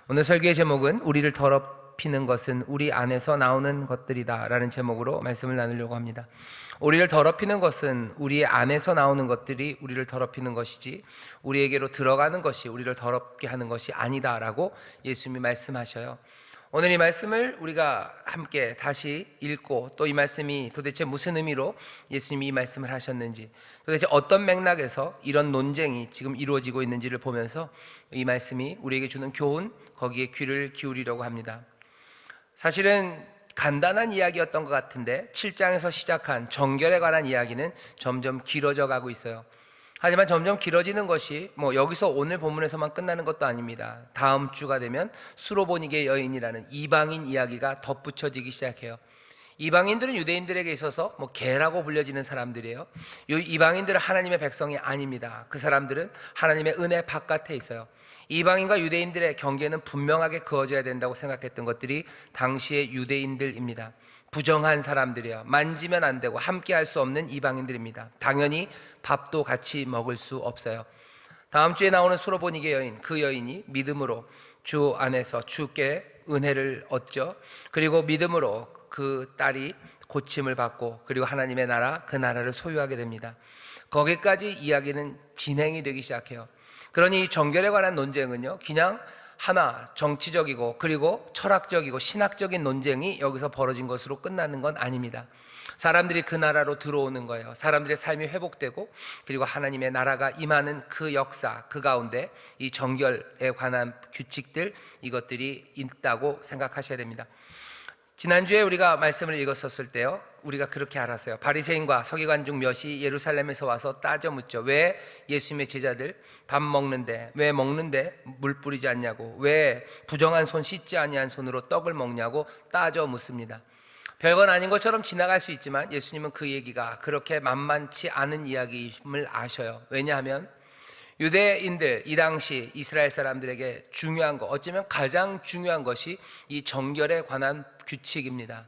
오늘 설교의 제목은 우리를 더럽히는 것은 우리 안에서 나오는 것들이다 라는 제목으로 말씀을 나누려고 합니다. 우리를 더럽히는 것은 우리 안에서 나오는 것들이 우리를 더럽히는 것이지 우리에게로 들어가는 것이 우리를 더럽게 하는 것이 아니다 라고 예수님이 말씀하셔요. 오늘 이 말씀을 우리가 함께 다시 읽고 또 이 말씀이 도대체 무슨 의미로 예수님이 이 말씀을 하셨는지, 도대체 어떤 맥락에서 이런 논쟁이 지금 이루어지고 있는지를 보면서 이 말씀이 우리에게 주는 교훈, 거기에 귀를 기울이려고 합니다. 사실은 간단한 이야기였던 것 같은데 7장에서 시작한 정결에 관한 이야기는 점점 길어져 가고 있어요. 하지만 점점 길어지는 것이 여기서 오늘 본문에서만 끝나는 것도 아닙니다. 다음 주가 되면 수로보니게 여인이라는 이방인 이야기가 덧붙여지기 시작해요. 이방인들은 유대인들에게 있어서 개라고 불려지는 사람들이에요. 이 이방인들은 하나님의 백성이 아닙니다. 그 사람들은 하나님의 은혜 바깥에 있어요. 이방인과 유대인들의 경계는 분명하게 그어져야 된다고 생각했던 것들이 당시의 유대인들입니다. 부정한 사람들이에요. 만지면 안 되고 함께 할 수 없는 이방인들입니다. 당연히 밥도 같이 먹을 수 없어요. 다음 주에 나오는 수로보니게 여인, 그 여인이 믿음으로 주 안에서 주께 은혜를 얻죠. 그리고 믿음으로 그 딸이 고침을 받고 그리고 하나님의 나라, 그 나라를 소유하게 됩니다. 거기까지 이야기는 진행이 되기 시작해요. 그러니 정결에 관한 논쟁은요, 그냥 하나 정치적이고 그리고 철학적이고 신학적인 논쟁이 여기서 벌어진 것으로 끝나는 건 아닙니다. 사람들이 그 나라로 들어오는 거예요. 사람들의 삶이 회복되고 그리고 하나님의 나라가 임하는 그 역사, 그 가운데 이 정결에 관한 규칙들, 이것들이 있다고 생각하셔야 됩니다. 지난주에 우리가 말씀을 읽었었을 때요, 우리가 그렇게 알았어요. 바리새인과 서기관 중 몇이 예루살렘에서 와서 따져 묻죠. 왜 예수님의 제자들 밥 먹는데, 왜 먹는데 물 뿌리지 않냐고, 왜 부정한 손 씻지 아니한 손으로 떡을 먹냐고 따져 묻습니다. 별건 아닌 것처럼 지나갈 수 있지만 예수님은 그 얘기가 그렇게 만만치 않은 이야기임을 아셔요. 왜냐하면 유대인들, 이 당시 이스라엘 사람들에게 중요한 것, 어쩌면 가장 중요한 것이 이 정결에 관한 규칙입니다.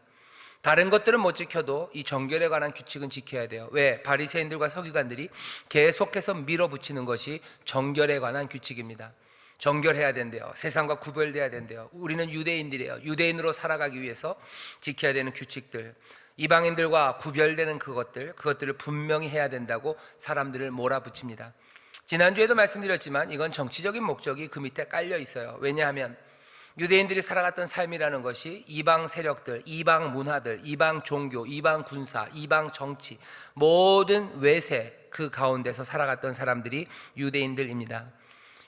다른 것들은 못 지켜도 이 정결에 관한 규칙은 지켜야 돼요. 왜? 바리새인들과 서기관들이 계속해서 밀어붙이는 것이 정결에 관한 규칙입니다. 정결해야 된대요. 세상과 구별돼야 된대요. 우리는 유대인들이에요. 유대인으로 살아가기 위해서 지켜야 되는 규칙들, 이방인들과 구별되는 그것들을 분명히 해야 된다고 사람들을 몰아붙입니다. 지난주에도 말씀드렸지만 이건 정치적인 목적이 그 밑에 깔려 있어요. 왜냐하면 유대인들이 살아갔던 삶이라는 것이 이방 세력들, 이방 문화들, 이방 종교, 이방 군사, 이방 정치, 모든 외세 그 가운데서 살아갔던 사람들이 유대인들입니다.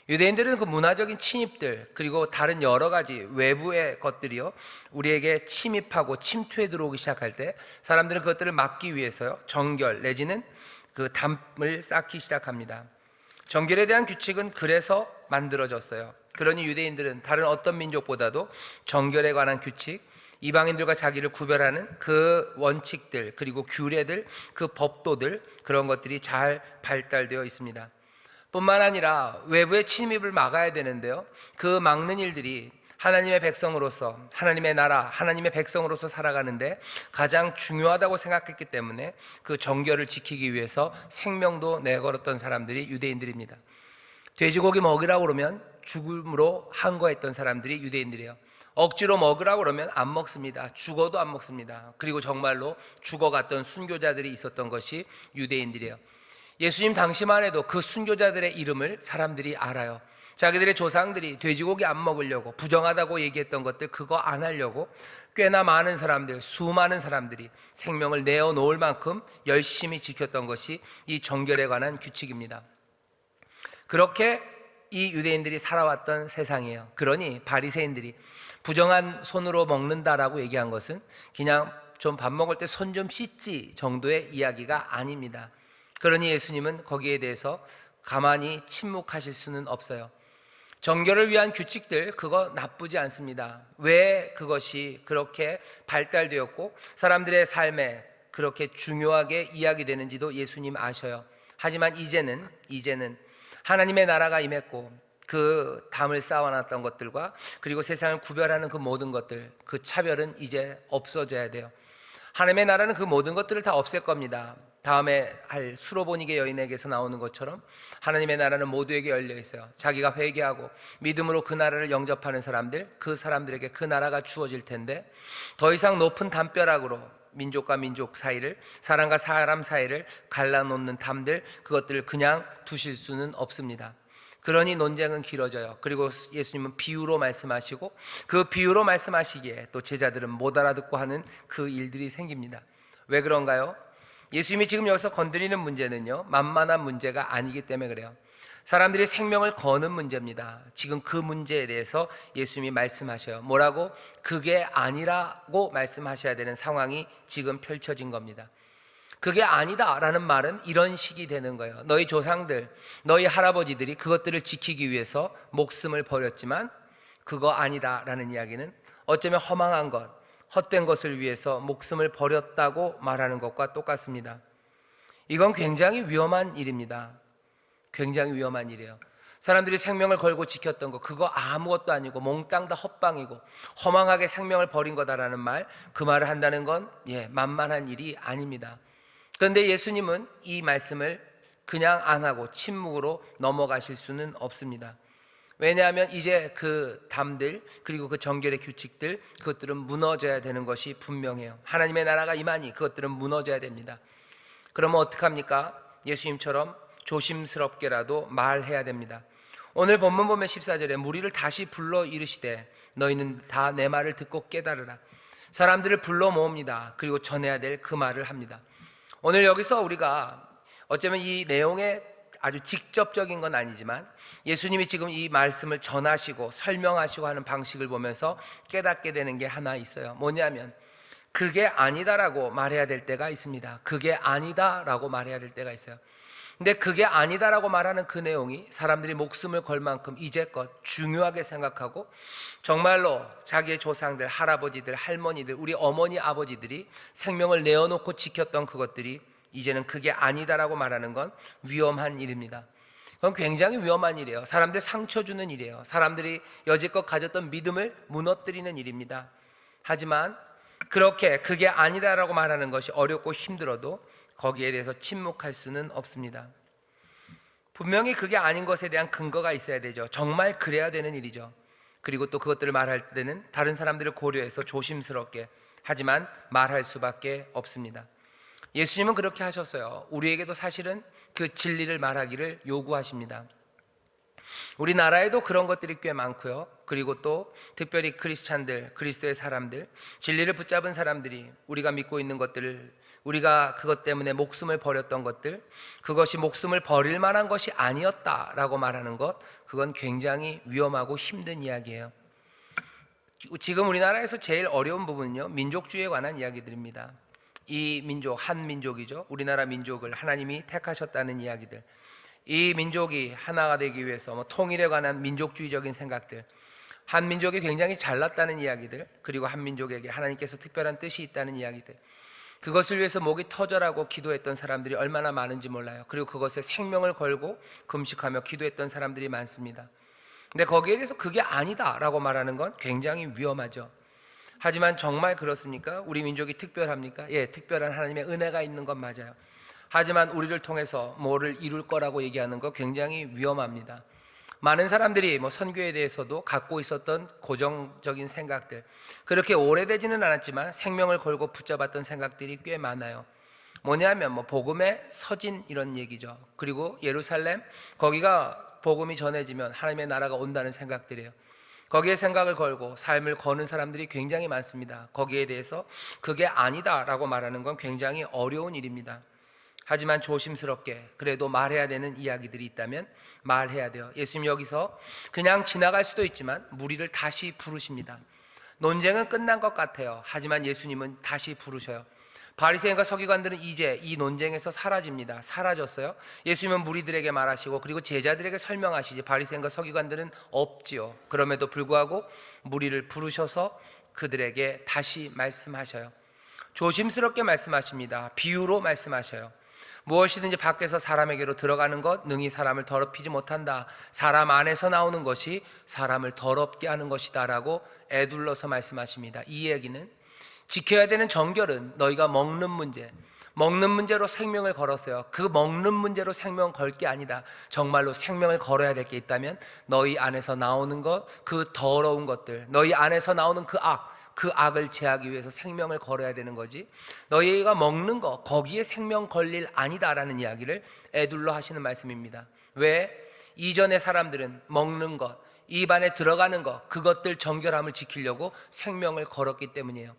유대인들은 그 문화적인 침입들, 그리고 다른 여러 가지 외부의 것들이요, 우리에게 침입하고 침투해 들어오기 시작할 때 사람들은 그것들을 막기 위해서요, 정결 내지는 그 담을 쌓기 시작합니다. 정결에 대한 규칙은 그래서 만들어졌어요. 그러니 유대인들은 다른 어떤 민족보다도 정결에 관한 규칙, 이방인들과 자기를 구별하는 그 원칙들, 그리고 규례들, 그 법도들, 그런 것들이 잘 발달되어 있습니다. 뿐만 아니라 외부의 침입을 막아야 되는데요, 그 막는 일들이 하나님의 백성으로서, 하나님의 나라, 하나님의 백성으로서 살아가는데 가장 중요하다고 생각했기 때문에 그 정결을 지키기 위해서 생명도 내걸었던 사람들이 유대인들입니다. 돼지고기 먹으라고 그러면 죽음으로 항거했던 사람들이 유대인들이에요. 억지로 먹으라고 그러면 안 먹습니다. 죽어도 안 먹습니다. 그리고 정말로 죽어갔던 순교자들이 있었던 것이 유대인들이에요. 예수님 당시만 해도 그 순교자들의 이름을 사람들이 알아요. 자기들의 조상들이 돼지고기 안 먹으려고 부정하다고 얘기했던 것들, 그거 안 하려고 꽤나 많은 사람들, 수많은 사람들이 생명을 내어놓을 만큼 열심히 지켰던 것이 이 정결에 관한 규칙입니다. 그렇게 이 유대인들이 살아왔던 세상이에요. 그러니 바리새인들이 부정한 손으로 먹는다라고 얘기한 것은 그냥 좀 밥 먹을 때 손 좀 씻지 정도의 이야기가 아닙니다. 그러니 예수님은 거기에 대해서 가만히 침묵하실 수는 없어요. 정결을 위한 규칙들, 그거 나쁘지 않습니다. 왜 그것이 그렇게 발달되었고 사람들의 삶에 그렇게 중요하게 이야기되는지도 예수님 아셔요. 하지만 이제는 하나님의 나라가 임했고 그 담을 쌓아놨던 것들과 그리고 세상을 구별하는 그 모든 것들, 그 차별은 이제 없어져야 돼요. 하나님의 나라는 그 모든 것들을 다 없앨 겁니다. 다음에 할 수로보니게 여인에게서 나오는 것처럼 하나님의 나라는 모두에게 열려 있어요. 자기가 회개하고 믿음으로 그 나라를 영접하는 사람들, 그 사람들에게 그 나라가 주어질 텐데, 더 이상 높은 담벼락으로 민족과 민족 사이를, 사람과 사람 사이를 갈라놓는 담들, 그것들을 그냥 두실 수는 없습니다. 그러니 논쟁은 길어져요. 그리고 예수님은 비유로 말씀하시고, 그 비유로 말씀하시기에 또 제자들은 못 알아듣고 하는 그 일들이 생깁니다. 왜 그런가요? 예수님이 지금 여기서 건드리는 문제는요, 만만한 문제가 아니기 때문에 그래요. 사람들이 생명을 거는 문제입니다. 지금 그 문제에 대해서 예수님이 말씀하셔요. 뭐라고? 그게 아니라고 말씀하셔야 되는 상황이 지금 펼쳐진 겁니다. 그게 아니다라는 말은 이런 식이 되는 거예요. 너희 조상들, 너희 할아버지들이 그것들을 지키기 위해서 목숨을 버렸지만 그거 아니다라는 이야기는 어쩌면 허망한 것, 헛된 것을 위해서 목숨을 버렸다고 말하는 것과 똑같습니다. 이건 굉장히 위험한 일입니다. 굉장히 위험한 일이에요. 사람들이 생명을 걸고 지켰던 거, 그거 아무것도 아니고 몽땅 다 헛방이고 허망하게 생명을 버린 거다라는 말, 그 말을 한다는 건 만만한 일이 아닙니다. 그런데 예수님은 이 말씀을 그냥 안 하고 침묵으로 넘어가실 수는 없습니다. 왜냐하면 이제 그 담들, 그리고 그 정결의 규칙들, 그것들은 무너져야 되는 것이 분명해요. 하나님의 나라가 임하니 그것들은 무너져야 됩니다. 그러면 어떡합니까? 예수님처럼 조심스럽게라도 말해야 됩니다. 오늘 본문 보면 14절에 무리를 다시 불러 이르시되 너희는 다 내 말을 듣고 깨달으라. 사람들을 불러 모읍니다. 그리고 전해야 될 그 말을 합니다. 오늘 여기서 우리가 어쩌면 이 내용에 아주 직접적인 건 아니지만 예수님이 지금 이 말씀을 전하시고 설명하시고 하는 방식을 보면서 깨닫게 되는 게 하나 있어요. 뭐냐면 그게 아니다라고 말해야 될 때가 있습니다. 그게 아니다라고 말해야 될 때가 있어요. 근데 그게 아니다라고 말하는 그 내용이 사람들이 목숨을 걸 만큼 이제껏 중요하게 생각하고 정말로 자기의 조상들, 할아버지들, 할머니들, 우리 어머니, 아버지들이 생명을 내어놓고 지켰던 그것들이 이제는 그게 아니다라고 말하는 건 위험한 일입니다. 그건 굉장히 위험한 일이에요. 사람들 상처 주는 일이에요. 사람들이 여지껏 가졌던 믿음을 무너뜨리는 일입니다. 하지만 그렇게 그게 아니다라고 말하는 것이 어렵고 힘들어도 거기에 대해서 침묵할 수는 없습니다. 분명히 그게 아닌 것에 대한 근거가 있어야 되죠. 정말 그래야 되는 일이죠. 그리고 또 그것들을 말할 때는 다른 사람들을 고려해서 조심스럽게, 하지만 말할 수밖에 없습니다. 예수님은 그렇게 하셨어요. 우리에게도 사실은 그 진리를 말하기를 요구하십니다. 우리나라에도 그런 것들이 꽤 많고요. 그리고 또 특별히 크리스찬들, 그리스도의 사람들, 진리를 붙잡은 사람들이 우리가 믿고 있는 것들을, 우리가 그것 때문에 목숨을 버렸던 것들, 그것이 목숨을 버릴 만한 것이 아니었다라고 말하는 것, 그건 굉장히 위험하고 힘든 이야기예요. 지금 우리나라에서 제일 어려운 부분은요, 민족주의에 관한 이야기들입니다. 이 민족, 한 민족이죠. 우리나라 민족을 하나님이 택하셨다는 이야기들, 이 민족이 하나가 되기 위해서 통일에 관한 민족주의적인 생각들, 한 민족이 굉장히 잘났다는 이야기들, 그리고 한 민족에게 하나님께서 특별한 뜻이 있다는 이야기들, 그것을 위해서 목이 터져라고 기도했던 사람들이 얼마나 많은지 몰라요. 그리고 그것에 생명을 걸고 금식하며 기도했던 사람들이 많습니다. 근데 거기에 대해서 그게 아니다라고 말하는 건 굉장히 위험하죠. 하지만 정말 그렇습니까? 우리 민족이 특별합니까? 예, 특별한 하나님의 은혜가 있는 건 맞아요. 하지만 우리를 통해서 뭐를 이룰 거라고 얘기하는 거 굉장히 위험합니다. 많은 사람들이 선교에 대해서도 갖고 있었던 고정적인 생각들, 그렇게 오래되지는 않았지만 생명을 걸고 붙잡았던 생각들이 꽤 많아요. 뭐냐면 복음의 서진, 이런 얘기죠. 그리고 예루살렘, 거기가 복음이 전해지면 하나님의 나라가 온다는 생각들이에요. 거기에 생각을 걸고 삶을 거는 사람들이 굉장히 많습니다. 거기에 대해서 그게 아니다라고 말하는 건 굉장히 어려운 일입니다. 하지만 조심스럽게 그래도 말해야 되는 이야기들이 있다면 말해야 돼요. 예수님 여기서 그냥 지나갈 수도 있지만 무리를 다시 부르십니다. 논쟁은 끝난 것 같아요. 하지만 예수님은 다시 부르셔요. 바리새인과 서기관들은 이제 이 논쟁에서 사라집니다. 사라졌어요. 예수님은 무리들에게 말하시고 그리고 제자들에게 설명하시지 바리새인과 서기관들은 없지요. 그럼에도 불구하고 무리를 부르셔서 그들에게 다시 말씀하셔요. 조심스럽게 말씀하십니다. 비유로 말씀하셔요. 무엇이든지 밖에서 사람에게로 들어가는 것 능히 사람을 더럽히지 못한다. 사람 안에서 나오는 것이 사람을 더럽게 하는 것이다 라고 애둘러서 말씀하십니다. 이 얘기는 지켜야 되는 정결은 너희가 먹는 문제, 먹는 문제로 생명을 걸었어요. 그 먹는 문제로 생명을 걸 게 아니다. 정말로 생명을 걸어야 될 게 있다면 너희 안에서 나오는 것, 그 더러운 것들, 너희 안에서 나오는 그 악을 제하기 위해서 생명을 걸어야 되는 거지, 너희가 먹는 거 거기에 생명 걸릴 아니다라는 이야기를 에둘러 하시는 말씀입니다. 왜? 이전의 사람들은 먹는 것, 입 안에 들어가는 것, 그것들 정결함을 지키려고 생명을 걸었기 때문이에요.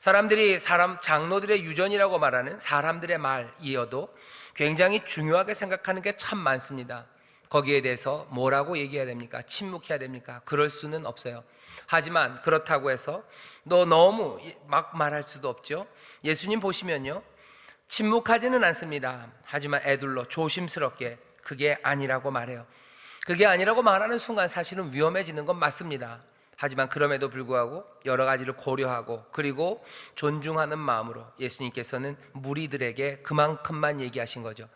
사람들이 장로들의 유전이라고 말하는 사람들의 말이어도 굉장히 중요하게 생각하는 게 참 많습니다. 거기에 대해서 뭐라고 얘기해야 됩니까? 침묵해야 됩니까? 그럴 수는 없어요. 하지만 그렇다고 해서 너 너무 막 말할 수도 없죠. 예수님 보시면요, 침묵하지는 않습니다. 하지만 에둘러 조심스럽게 그게 아니라고 말해요. 그게 아니라고 말하는 순간 사실은 위험해지는 건 맞습니다. 하지만 그럼에도 불구하고 여러 가지를 고려하고 그리고 존중하는 마음으로 예수님께서는 무리들에게 그만큼만 얘기하신 거죠.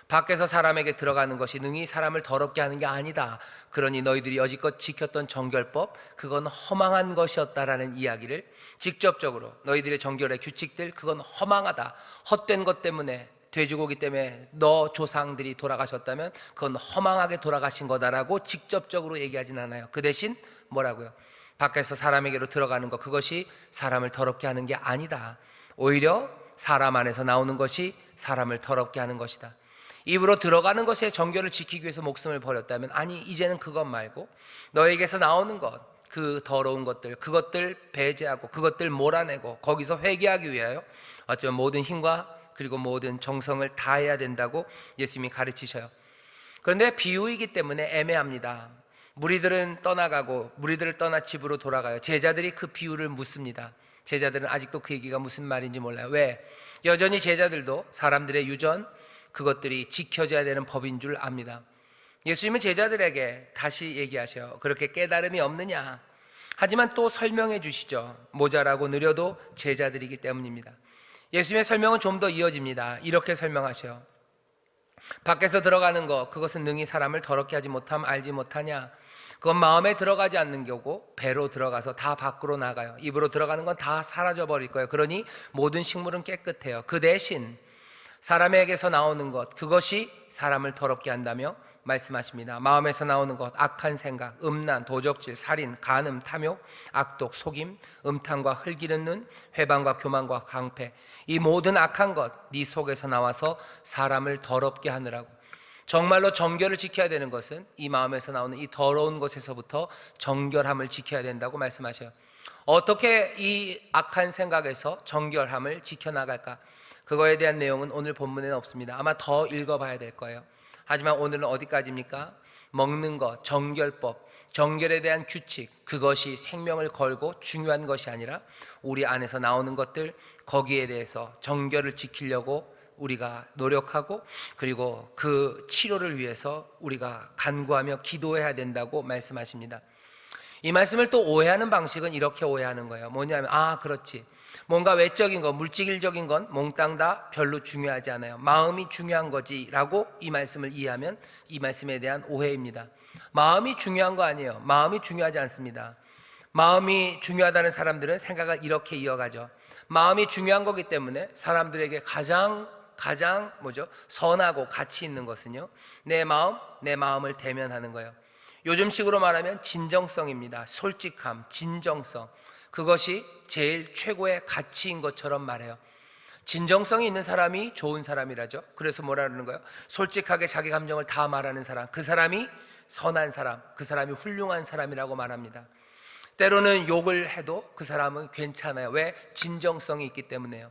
밖에서 사람에게 들어가는 것이 능히 사람을 더럽게 하는 게 아니다. 그러니 너희들이 여지껏 지켰던 정결법, 그건 허망한 것이었다라는 이야기를 직접적으로, 너희들의 정결의 규칙들, 그건 허망하다, 헛된 것 때문에, 돼지고기 때문에 너 조상들이 돌아가셨다면 그건 허망하게 돌아가신 거다라고 직접적으로 얘기하진 않아요. 그 대신 뭐라고요? 밖에서 사람에게로 들어가는 것, 그것이 사람을 더럽게 하는 게 아니다. 오히려 사람 안에서 나오는 것이 사람을 더럽게 하는 것이다. 입으로 들어가는 것의 정결을 지키기 위해서 목숨을 버렸다면, 아니 이제는 그것 말고 너에게서 나오는 것, 그 더러운 것들, 그것들 배제하고 그것들 몰아내고 거기서 회개하기 위하여 어쩌면 모든 힘과 그리고 모든 정성을 다해야 된다고 예수님이 가르치셔요. 그런데 비유이기 때문에 애매합니다. 무리들은 떠나가고 무리들을 떠나 집으로 돌아가요. 제자들이 그 비유를 묻습니다. 제자들은 아직도 그 얘기가 무슨 말인지 몰라요. 왜? 여전히 제자들도 사람들의 유전, 그것들이 지켜져야 되는 법인 줄 압니다. 예수님은 제자들에게 다시 얘기하셔요. 그렇게 깨달음이 없느냐? 하지만 또 설명해 주시죠. 모자라고 느려도 제자들이기 때문입니다. 예수님의 설명은 좀 더 이어집니다. 이렇게 설명하셔요. 밖에서 들어가는 것, 그것은 능히 사람을 더럽게 하지 못함 알지 못하냐? 그건 마음에 들어가지 않는 거고 배로 들어가서 다 밖으로 나가요. 입으로 들어가는 건 다 사라져 버릴 거예요. 그러니 모든 식물은 깨끗해요. 그 대신 사람에게서 나오는 것, 그것이 사람을 더럽게 한다며 말씀하십니다. 마음에서 나오는 것, 악한 생각, 음란, 도적질, 살인, 간음, 탐욕, 악독, 속임, 음탕과 흘기는 눈, 회방과 교만과 강패, 이 모든 악한 것 네 속에서 나와서 사람을 더럽게 하느라고. 정말로 정결을 지켜야 되는 것은 이 마음에서 나오는 이 더러운 것에서부터 정결함을 지켜야 된다고 말씀하셔요. 어떻게 이 악한 생각에서 정결함을 지켜나갈까? 그거에 대한 내용은 오늘 본문에는 없습니다. 아마 더 읽어봐야 될 거예요. 하지만 오늘은 어디까지입니까? 먹는 것, 정결법, 정결에 대한 규칙, 그것이 생명을 걸고 중요한 것이 아니라 우리 안에서 나오는 것들, 거기에 대해서 정결을 지키려고 우리가 노력하고 그리고 그 치료를 위해서 우리가 간구하며 기도해야 된다고 말씀하십니다. 이 말씀을 또 오해하는 방식은 이렇게 오해하는 거예요. 뭐냐면, 그렇지, 뭔가 외적인 것, 물질적인 건 몽땅 다 별로 중요하지 않아요. 마음이 중요한 거지 라고 이 말씀을 이해하면 이 말씀에 대한 오해입니다. 마음이 중요한 거 아니에요. 마음이 중요하지 않습니다. 마음이 중요하다는 사람들은 생각을 이렇게 이어가죠. 마음이 중요한 거기 때문에 사람들에게 가장 선하고 가치 있는 것은요, 내 마음을 대면하는 거예요. 요즘식으로 말하면 진정성입니다. 솔직함, 진정성, 그것이 제일 최고의 가치인 것처럼 말해요. 진정성이 있는 사람이 좋은 사람이라죠. 그래서 뭐라 그러는 거예요? 솔직하게 자기 감정을 다 말하는 사람, 그 사람이 선한 사람, 그 사람이 훌륭한 사람이라고 말합니다. 때로는 욕을 해도 그 사람은 괜찮아요. 왜? 진정성이 있기 때문에요.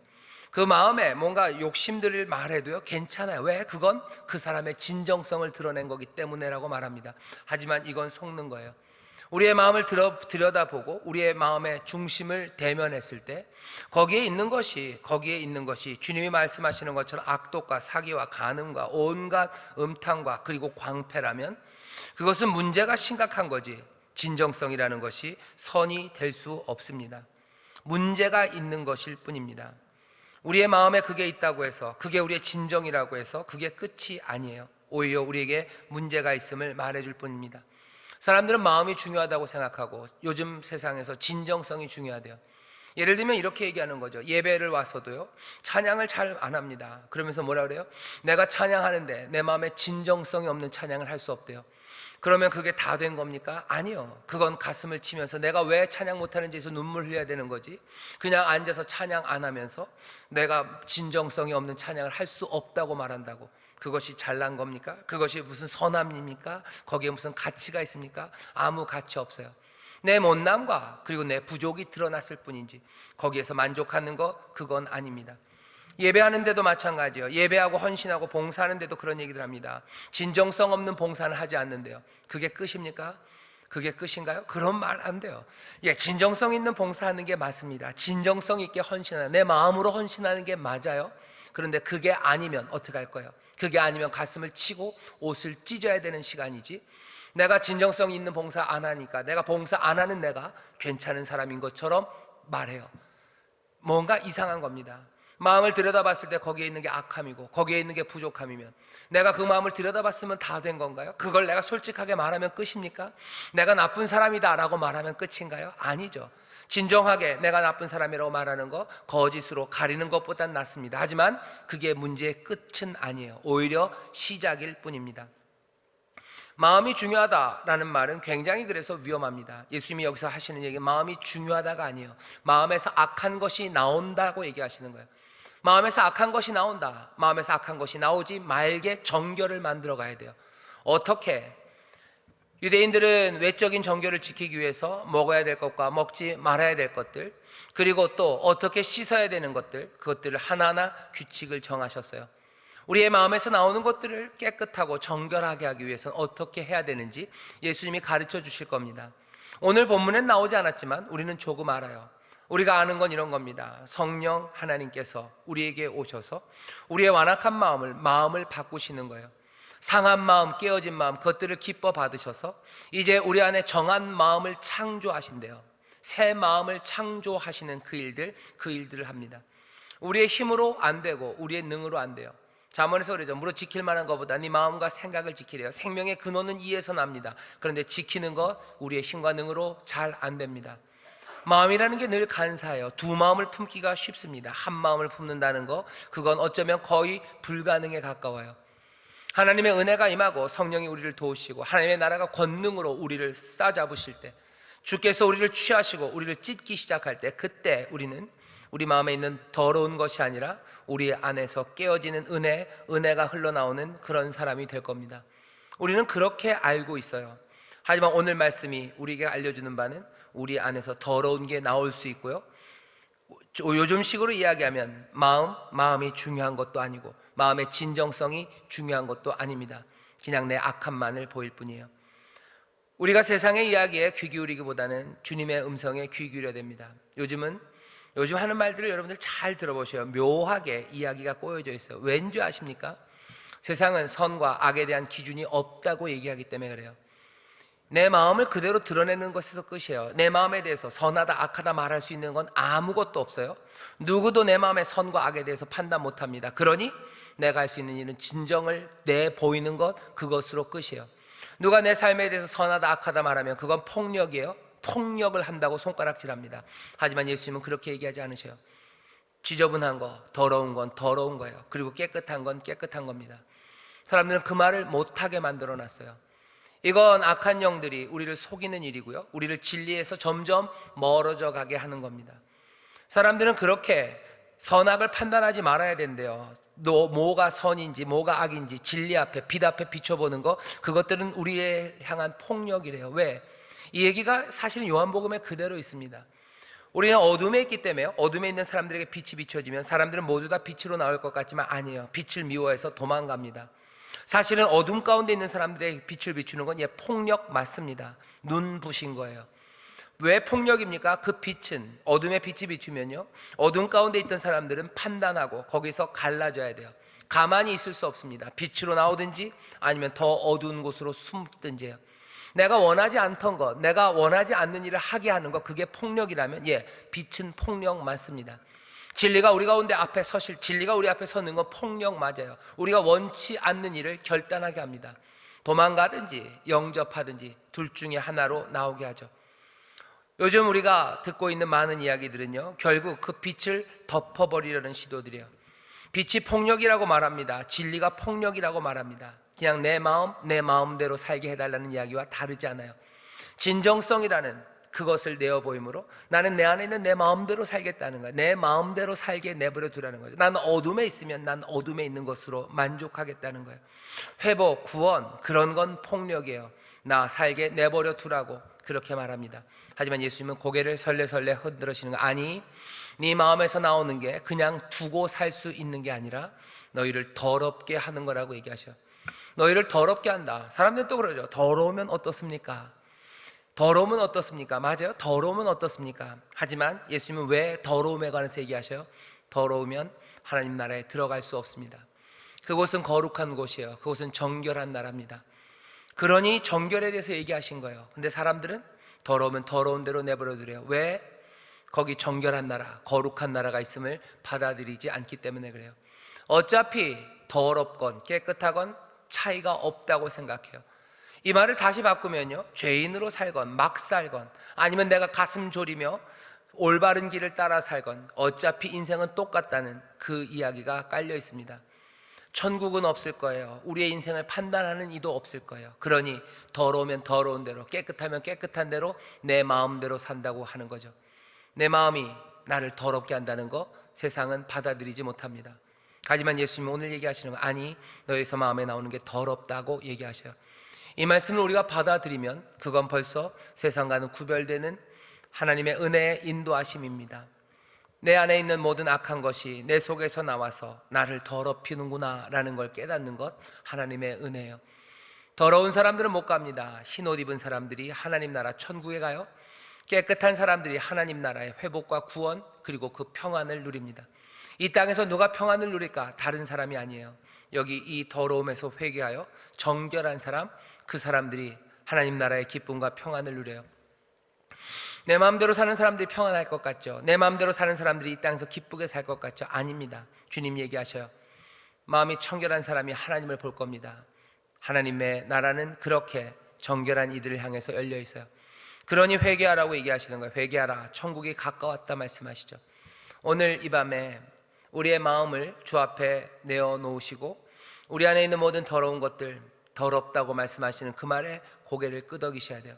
그 마음에 뭔가 욕심들을 말해도요 괜찮아요. 왜? 그건 그 사람의 진정성을 드러낸 거기 때문에라고 말합니다. 하지만 이건 속는 거예요. 우리의 마음을 들여다보고 우리의 마음의 중심을 대면했을 때 거기에 있는 것이 주님이 말씀하시는 것처럼 악독과 사기와 간음과 온갖 음탕과 그리고 광패라면 그것은 문제가 심각한 거지, 진정성이라는 것이 선이 될 수 없습니다. 문제가 있는 것일 뿐입니다. 우리의 마음에 그게 있다고 해서, 그게 우리의 진정이라고 해서 그게 끝이 아니에요. 오히려 우리에게 문제가 있음을 말해줄 뿐입니다. 사람들은 마음이 중요하다고 생각하고 요즘 세상에서 진정성이 중요하대요. 예를 들면 이렇게 얘기하는 거죠. 예배를 와서도요, 찬양을 잘 안 합니다. 그러면서 뭐라 그래요? 내가 찬양하는데 내 마음에 진정성이 없는 찬양을 할 수 없대요. 그러면 그게 다 된 겁니까? 아니요. 그건 가슴을 치면서 내가 왜 찬양 못하는지에서 눈물 흘려야 되는 거지. 그냥 앉아서 찬양 안 하면서 내가 진정성이 없는 찬양을 할 수 없다고 말한다고, 그것이 잘난 겁니까? 그것이 무슨 선함입니까? 거기에 무슨 가치가 있습니까? 아무 가치 없어요. 내 못남과 그리고 내 부족이 드러났을 뿐이지 거기에서 만족하는 거, 그건 아닙니다. 예배하는데도 마찬가지예요. 예배하고 헌신하고 봉사하는데도 그런 얘기들 합니다. 진정성 없는 봉사는 하지 않는데요. 그게 끝입니까? 그게 끝인가요? 그런 말 안 돼요. 예, 진정성 있는 봉사하는 게 맞습니다. 진정성 있게 헌신하는, 내 마음으로 헌신하는 게 맞아요. 그런데 그게 아니면 어떻게 할 거예요? 그게 아니면 가슴을 치고 옷을 찢어야 되는 시간이지, 내가 진정성 있는 봉사 안 하니까 내가 봉사 안 하는 내가 괜찮은 사람인 것처럼 말해요. 뭔가 이상한 겁니다. 마음을 들여다봤을 때 거기에 있는 게 악함이고 거기에 있는 게 부족함이면 내가 그 마음을 들여다봤으면 다 된 건가요? 그걸 내가 솔직하게 말하면 끝입니까? 내가 나쁜 사람이다 라고 말하면 끝인가요? 아니죠. 진정하게 내가 나쁜 사람이라고 말하는 거, 거짓으로 가리는 것보단 낫습니다. 하지만 그게 문제의 끝은 아니에요. 오히려 시작일 뿐입니다. 마음이 중요하다라는 말은 굉장히 그래서 위험합니다. 예수님이 여기서 하시는 얘기, 마음이 중요하다가 아니에요. 마음에서 악한 것이 나온다고 얘기하시는 거예요. 마음에서 악한 것이 나온다. 마음에서 악한 것이 나오지 말게 정결을 만들어 가야 돼요. 어떻게? 유대인들은 외적인 정결을 지키기 위해서 먹어야 될 것과 먹지 말아야 될 것들, 그리고 또 어떻게 씻어야 되는 것들, 그것들을 하나하나 규칙을 정하셨어요. 우리의 마음에서 나오는 것들을 깨끗하고 정결하게 하기 위해서는 어떻게 해야 되는지 예수님이 가르쳐 주실 겁니다. 오늘 본문엔 나오지 않았지만 우리는 조금 알아요. 우리가 아는 건 이런 겁니다. 성령 하나님께서 우리에게 오셔서 우리의 완악한 마음을 바꾸시는 거예요. 상한 마음, 깨어진 마음, 그것들을 기뻐 받으셔서 이제 우리 안에 정한 마음을 창조하신대요. 새 마음을 창조하시는 그 일들을 합니다. 우리의 힘으로 안 되고 우리의 능으로 안 돼요. 잠언에서 그러죠. 무릇 지킬 만한 것보다 네 마음과 생각을 지키래요. 생명의 근원은 이에서 납니다. 그런데 지키는 것 우리의 힘과 능으로 잘 안 됩니다. 마음이라는 게 늘 간사해요. 두 마음을 품기가 쉽습니다. 한 마음을 품는다는 거, 그건 어쩌면 거의 불가능에 가까워요. 하나님의 은혜가 임하고 성령이 우리를 도우시고 하나님의 나라가 권능으로 우리를 싸잡으실 때, 주께서 우리를 취하시고 우리를 찢기 시작할 때, 그때 우리는 우리 마음에 있는 더러운 것이 아니라 우리 안에서 깨어지는 은혜가 흘러나오는 그런 사람이 될 겁니다. 우리는 그렇게 알고 있어요. 하지만 오늘 말씀이 우리에게 알려주는 바는 우리 안에서 더러운 게 나올 수 있고요, 요즘식으로 이야기하면 마음이 중요한 것도 아니고 마음의 진정성이 중요한 것도 아닙니다. 그냥 내 악함만을 보일 뿐이에요. 우리가 세상의 이야기에 귀 기울이기보다는 주님의 음성에 귀 기울여야 됩니다. 요즘 하는 말들을 여러분들 잘 들어보셔요. 묘하게 이야기가 꼬여져 있어요. 왠지 아십니까? 세상은 선과 악에 대한 기준이 없다고 얘기하기 때문에 그래요. 내 마음을 그대로 드러내는 것에서 끝이에요. 내 마음에 대해서 선하다 악하다 말할 수 있는 건 아무것도 없어요. 누구도 내 마음의 선과 악에 대해서 판단 못합니다. 그러니 내가 할 수 있는 일은 진정을 내보이는 것, 그것으로 끝이에요. 누가 내 삶에 대해서 선하다 악하다 말하면 그건 폭력이에요. 폭력을 한다고 손가락질합니다. 하지만 예수님은 그렇게 얘기하지 않으셔요. 지저분한 거, 더러운 건 더러운 거예요. 그리고 깨끗한 건 깨끗한 겁니다. 사람들은 그 말을 못하게 만들어 놨어요. 이건 악한 영들이 우리를 속이는 일이고요, 우리를 진리에서 점점 멀어져 가게 하는 겁니다. 사람들은 그렇게 선악을 판단하지 말아야 된대요. 뭐가 선인지 뭐가 악인지 진리 앞에, 빛 앞에 비춰보는 거, 그것들은 우리에 향한 폭력이래요. 왜? 이 얘기가 사실은 요한복음에 그대로 있습니다. 우리는 어둠에 있기 때문에 어둠에 있는 사람들에게 빛이 비춰지면 사람들은 모두 다 빛으로 나올 것 같지만 아니에요. 빛을 미워해서 도망갑니다. 사실은 어둠 가운데 있는 사람들에게 빛을 비추는 건 폭력 맞습니다. 눈부신 거예요. 왜 폭력입니까? 그 빛은, 어둠의 빛이 비추면요, 어둠 가운데 있던 사람들은 판단하고 거기서 갈라져야 돼요. 가만히 있을 수 없습니다. 빛으로 나오든지 아니면 더 어두운 곳으로 숨든지요. 내가 원하지 않던 것, 내가 원하지 않는 일을 하게 하는 것, 그게 폭력이라면 빛은 폭력 맞습니다. 진리가 우리 가운데 앞에 서실, 진리가 우리 앞에 서는 건 폭력 맞아요. 우리가 원치 않는 일을 결단하게 합니다. 도망가든지 영접하든지 둘 중에 하나로 나오게 하죠. 요즘 우리가 듣고 있는 많은 이야기들은요, 결국 그 빛을 덮어버리려는 시도들이에요. 빛이 폭력이라고 말합니다. 진리가 폭력이라고 말합니다. 그냥 내 마음, 내 마음대로 살게 해달라는 이야기와 다르지 않아요. 진정성이라는 그것을 내어 보이므로 나는 내 안에 있는 내 마음대로 살겠다는 거예요. 내 마음대로 살게 내버려 두라는 거죠. 나는 어둠에 있으면 난 어둠에 있는 것으로 만족하겠다는 거예요. 회복, 구원, 그런 건 폭력이에요. 나 살게 내버려 두라고 그렇게 말합니다. 하지만 예수님은 고개를 설레설레 흔들으시는 거, 아니, 네 마음에서 나오는 게 그냥 두고 살 수 있는 게 아니라 너희를 더럽게 하는 거라고 얘기하셔요. 너희를 더럽게 한다. 사람들은 또 그러죠. 더러우면 어떻습니까? 더러우면 어떻습니까? 맞아요. 더러우면 어떻습니까? 하지만 예수님은 왜 더러움에 관해서 얘기하셔요? 더러우면 하나님 나라에 들어갈 수 없습니다. 그곳은 거룩한 곳이에요. 그곳은 정결한 나라입니다. 그러니 정결에 대해서 얘기하신 거예요. 근데 사람들은 더러우면 더러운 대로 내버려 두래요. 왜? 거기 정결한 나라, 거룩한 나라가 있음을 받아들이지 않기 때문에 그래요. 어차피 더럽건 깨끗하건 차이가 없다고 생각해요. 이 말을 다시 바꾸면요, 죄인으로 살건 막 살건 아니면 내가 가슴 졸이며 올바른 길을 따라 살건 어차피 인생은 똑같다는 그 이야기가 깔려 있습니다. 천국은 없을 거예요. 우리의 인생을 판단하는 이도 없을 거예요. 그러니 더러우면 더러운 대로, 깨끗하면 깨끗한 대로 내 마음대로 산다고 하는 거죠. 내 마음이 나를 더럽게 한다는 거 세상은 받아들이지 못합니다. 하지만 예수님은 오늘 얘기하시는 거, 아니, 너희서 마음에 나오는 게 더럽다고 얘기하셔요. 이 말씀을 우리가 받아들이면 그건 벌써 세상과는 구별되는 하나님의 은혜의 인도하심입니다. 내 안에 있는 모든 악한 것이 내 속에서 나와서 나를 더럽히는구나 라는 걸 깨닫는 것, 하나님의 은혜예요. 더러운 사람들은 못 갑니다. 흰옷 입은 사람들이 하나님 나라 천국에 가요. 깨끗한 사람들이 하나님 나라의 회복과 구원, 그리고 그 평안을 누립니다. 이 땅에서 누가 평안을 누릴까? 다른 사람이 아니에요. 여기 이 더러움에서 회개하여 정결한 사람, 그 사람들이 하나님 나라의 기쁨과 평안을 누려요. 내 마음대로 사는 사람들이 평안할 것 같죠? 내 마음대로 사는 사람들이 이 땅에서 기쁘게 살 것 같죠? 아닙니다. 주님 얘기하셔요. 마음이 청결한 사람이 하나님을 볼 겁니다. 하나님의 나라는 그렇게 정결한 이들을 향해서 열려 있어요. 그러니 회개하라고 얘기하시는 거예요. 회개하라, 천국이 가까웠다 말씀하시죠. 오늘 이 밤에 우리의 마음을 주 앞에 내어놓으시고 우리 안에 있는 모든 더러운 것들, 더럽다고 말씀하시는 그 말에 고개를 끄덕이셔야 돼요.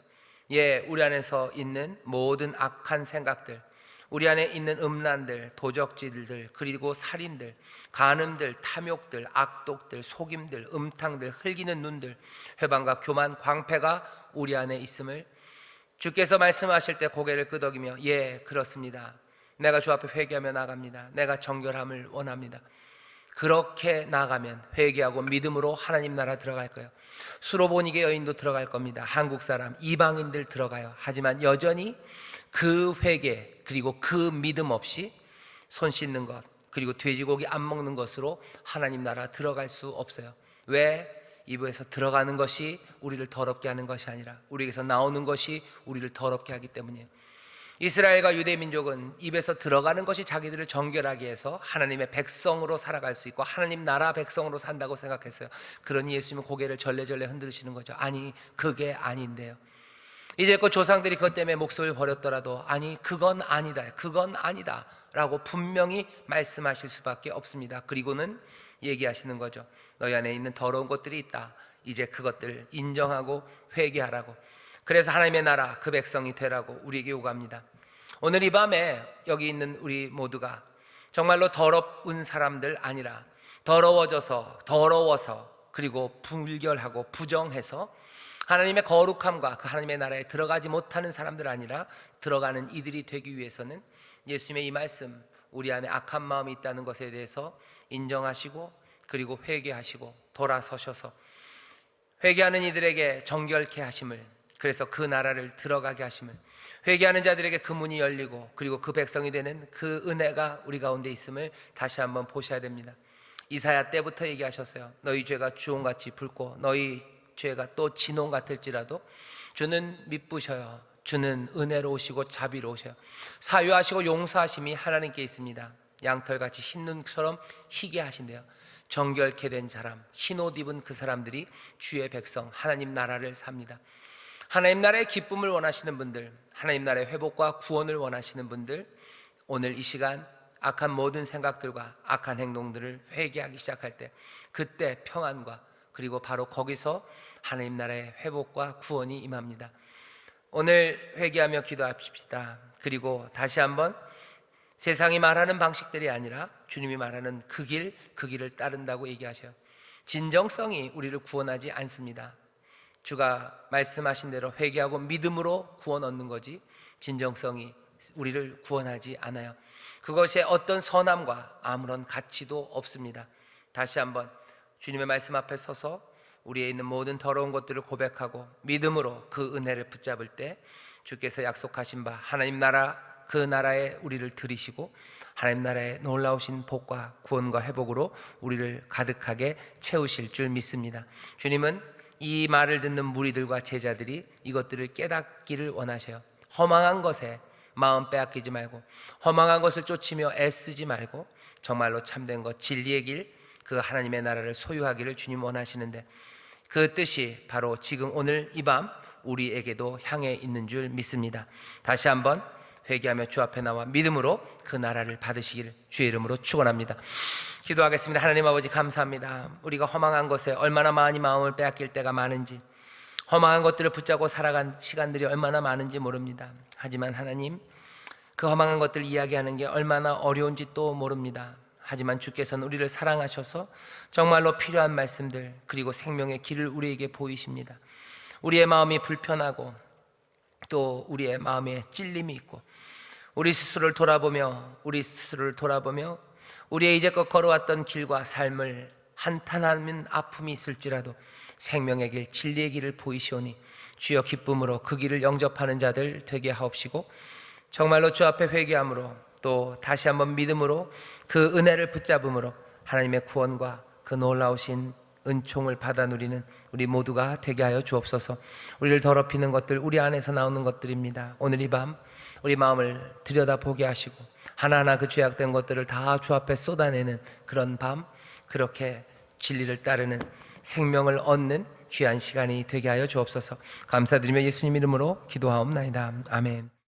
예, 우리 안에서 있는 모든 악한 생각들, 우리 안에 있는 음란들, 도적질들, 그리고 살인들, 간음들, 탐욕들, 악독들, 속임들, 음탕들, 흘기는 눈들, 회방과 교만, 광패가 우리 안에 있음을 주께서 말씀하실 때 고개를 끄덕이며, 예, 그렇습니다. 내가 주 앞에 회개하며 나갑니다. 내가 정결함을 원합니다. 그렇게 나가면 회개하고 믿음으로 하나님 나라 들어갈 거예요. 수로보니게 여인도 들어갈 겁니다. 한국 사람, 이방인들 들어가요. 하지만 여전히 그 회개 그리고 그 믿음 없이 손 씻는 것 그리고 돼지고기 안 먹는 것으로 하나님 나라 들어갈 수 없어요. 왜? 입에서 들어가는 것이 우리를 더럽게 하는 것이 아니라 우리에게서 나오는 것이 우리를 더럽게 하기 때문이에요. 이스라엘과 유대민족은 입에서 들어가는 것이 자기들을 정결하게 해서 하나님의 백성으로 살아갈 수 있고 하나님 나라 백성으로 산다고 생각했어요. 그러니 예수님은 고개를 절레절레 흔들으시는 거죠. 아니, 그게 아닌데요. 이제껏 조상들이 그것 때문에 목숨을 버렸더라도 아니, 그건 아니다, 그건 아니다 라고 분명히 말씀하실 수밖에 없습니다. 그리고는 얘기하시는 거죠. 너희 안에 있는 더러운 것들이 있다. 이제 그것들 인정하고 회개하라고. 그래서 하나님의 나라 그 백성이 되라고 우리에게 요구합니다. 오늘 이 밤에 여기 있는 우리 모두가 정말로 더러운 사람들 아니라 더러워서 그리고 불결하고 부정해서 하나님의 거룩함과 그 하나님의 나라에 들어가지 못하는 사람들 아니라 들어가는 이들이 되기 위해서는 예수님의 이 말씀, 우리 안에 악한 마음이 있다는 것에 대해서 인정하시고 그리고 회개하시고 돌아서셔서 회개하는 이들에게 정결케 하심을, 그래서 그 나라를 들어가게 하심을, 회개하는 자들에게 그 문이 열리고 그리고 그 백성이 되는 그 은혜가 우리 가운데 있음을 다시 한번 보셔야 됩니다. 이사야 때부터 얘기하셨어요. 너희 죄가 주홍같이 붉고 너희 죄가 또 진홍 같을지라도 주는 미쁘셔요. 주는 은혜로우시고 자비로우셔요. 사유하시고 용서하심이 하나님께 있습니다. 양털같이 흰 눈처럼 희게 하신대요. 정결케 된 사람, 흰옷 입은 그 사람들이 주의 백성, 하나님 나라를 삽니다. 하나님 나라의 기쁨을 원하시는 분들, 하나님 나라의 회복과 구원을 원하시는 분들, 오늘 이 시간 악한 모든 생각들과 악한 행동들을 회개하기 시작할 때 그때 평안과 그리고 바로 거기서 하나님 나라의 회복과 구원이 임합니다. 오늘 회개하며 기도합시다. 그리고 다시 한번 세상이 말하는 방식들이 아니라 주님이 말하는 그 길을 따른다고 얘기하셔요. 진정성이 우리를 구원하지 않습니다. 주가 말씀하신 대로 회개하고 믿음으로 구원 얻는 거지 진정성이 우리를 구원하지 않아요. 그것에 어떤 선함과 아무런 가치도 없습니다. 다시 한번 주님의 말씀 앞에 서서 우리에 있는 모든 더러운 것들을 고백하고 믿음으로 그 은혜를 붙잡을 때 주께서 약속하신 바 하나님 나라, 그 나라에 우리를 들이시고 하나님 나라의 놀라우신 복과 구원과 회복으로 우리를 가득하게 채우실 줄 믿습니다. 주님은 이 말을 듣는 무리들과 제자들이 이것들을 깨닫기를 원하셔요. 허망한 것에 마음 빼앗기지 말고 허망한 것을 쫓으며 애쓰지 말고 정말로 참된 것, 진리의 길, 그 하나님의 나라를 소유하기를 주님 원하시는데 그 뜻이 바로 지금 오늘 이 밤 우리에게도 향해 있는 줄 믿습니다. 다시 한번 회개하며 주 앞에 나와 믿음으로 그 나라를 받으시기를 주의 이름으로 축원합니다. 기도하겠습니다. 하나님 아버지 감사합니다. 우리가 허망한 것에 얼마나 많이 마음을 빼앗길 때가 많은지, 허망한 것들을 붙잡고 살아간 시간들이 얼마나 많은지 모릅니다. 하지만 하나님, 그 허망한 것들을 이야기하는 게 얼마나 어려운지 또 모릅니다. 하지만 주께서는 우리를 사랑하셔서 정말로 필요한 말씀들 그리고 생명의 길을 우리에게 보이십니다. 우리의 마음이 불편하고 또 우리의 마음에 찔림이 있고 우리 스스로를 돌아보며 우리의 이제껏 걸어왔던 길과 삶을 한탄하는 아픔이 있을지라도 생명의 길, 진리의 길을 보이시오니 주여 기쁨으로 그 길을 영접하는 자들 되게 하옵시고 정말로 주 앞에 회개함으로 또 다시 한번 믿음으로 그 은혜를 붙잡음으로 하나님의 구원과 그 놀라우신 은총을 받아 누리는 우리 모두가 되게 하여 주옵소서. 우리를 더럽히는 것들, 우리 안에서 나오는 것들입니다. 오늘 이 밤 우리 마음을 들여다보게 하시고 하나하나 그 죄악된 것들을 다 주 앞에 쏟아내는 그런 밤, 그렇게 진리를 따르는 생명을 얻는 귀한 시간이 되게 하여 주옵소서. 감사드리며 예수님 이름으로 기도하옵나이다. 아멘.